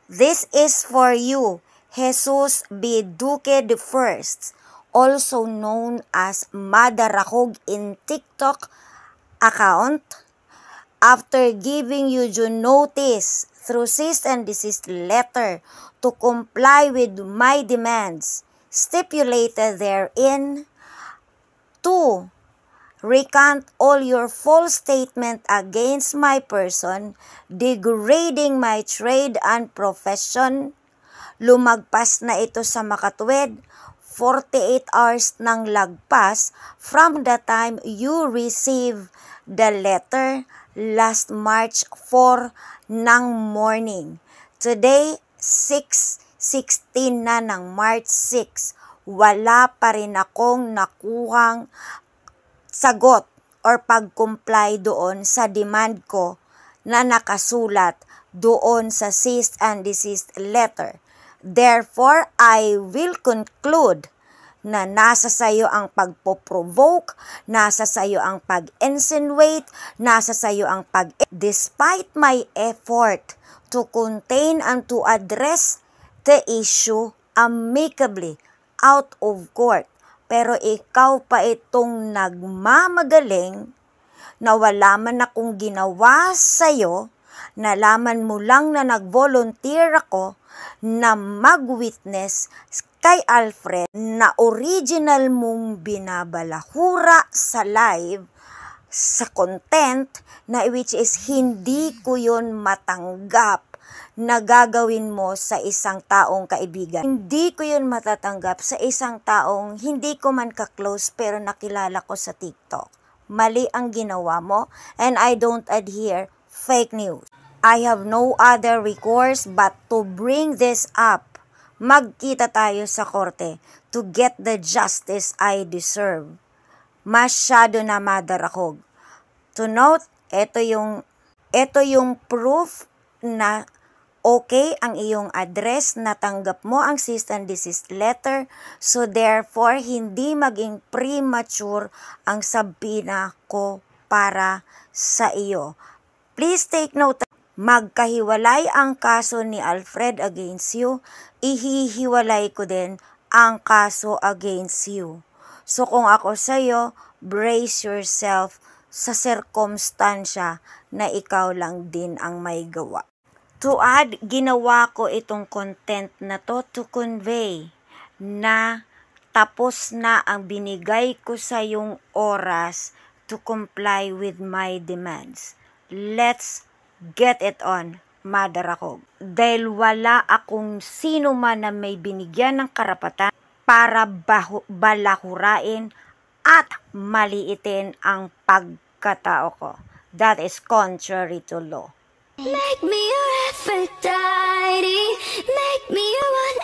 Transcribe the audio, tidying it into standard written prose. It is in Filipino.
This is for you, Jesus B. Duque I, also known as Madarahog in TikTok account. After giving you due notice through cease and desist letter to comply with my demands stipulated therein, 2. Recant all your false statement against my person, degrading my trade and profession. Lumagpas na ito sa makatuwid, 48 hours nang lagpas from the time you receive the letter last March 4 ng morning. Today, 6:16 na ng March 6. Wala pa rin akong nakuhang sagot or pag-comply doon sa demand ko na nakasulat doon sa cease and desist letter. Therefore, I will conclude na nasa sayo ang pagpo-provoke, nasa sayo ang pag-insinuate, nasa sayo ang despite my effort to contain and to address the issue amicably out of court. Pero ikaw pa itong nagmamagaling na wala man akong ginawa sa'yo, nalaman mo lang na nag-volunteer ako na mag-witness kay Alfred na original mong binabalahura sa live, sa content, na which is hindi ko yun matanggap na gagawin mo sa isang taong kaibigan. Hindi ko yun matatanggap sa isang taong hindi ko man ka-close pero nakilala ko sa TikTok. Mali ang ginawa mo and I don't adhere fake news. I have no other recourse but to bring this up. Magkita tayo sa korte to get the justice I deserve. Masyado na Madarahog. To note, ito yung proof na okay ang iyong address, natanggap mo ang cease and desist letter, so therefore hindi maging premature ang sabina ko para sa iyo. Please take note, magkahiwalay ang kaso ni Alfred against you, ihihiwalay ko din ang kaso against you. So kung ako sa'yo, brace yourself sa sirkumstansya na ikaw lang din ang may gawa. To add, ginawa ko itong content na to convey na tapos na ang binigay ko sa yung oras to comply with my demands. Let's get it on, Madarahog. Dahil wala akong sino man na may binigyan ng karapatan para balahurain at maliitin ang pagkatao ko. That is contrary to law. Make me your Aphrodite, make me your one